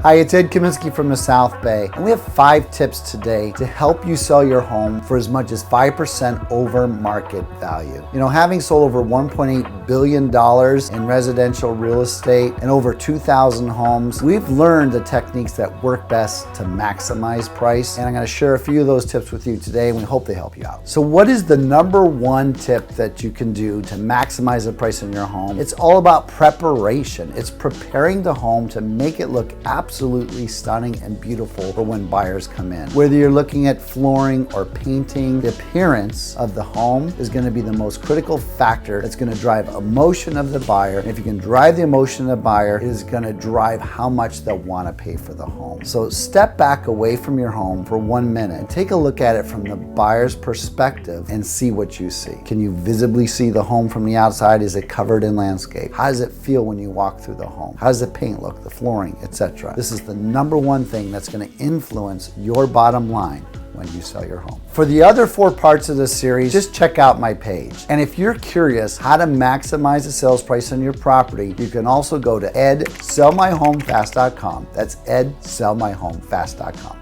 Hi, it's Ed Kaminsky from the South Bay, and we have 5 tips today to help you sell your home for as much as 5% over market value. You know, having sold over $1.8 billion in residential real estate and over 2,000 homes, we've learned the techniques that work best to maximize price, and I'm going to share a few of those tips with you today, and we hope they help you out. So what is the number one tip that you can do to maximize the price in your home? It's all about preparation. It's preparing the home to make it look absolutely stunning and beautiful for when buyers come in. Whether you're looking at flooring or painting, the appearance of the home is going to be the most critical factor that's going to drive emotion of the buyer. And if you can drive the emotion of the buyer, it is going to drive how much they'll want to pay for the home. So step back away from your home for 1 minute and take a look at it from the buyer's perspective and see what you see. Can you visibly see the home from the outside? Is it covered in landscape? How does it feel when you walk through the home? How does the paint look, the flooring, etc.? This is the number one thing that's going to influence your bottom line when you sell your home. For the other 4 parts of this series, just check out my page. And if you're curious how to maximize the sales price on your property, you can also go to edsellmyhomefast.com. That's edsellmyhomefast.com.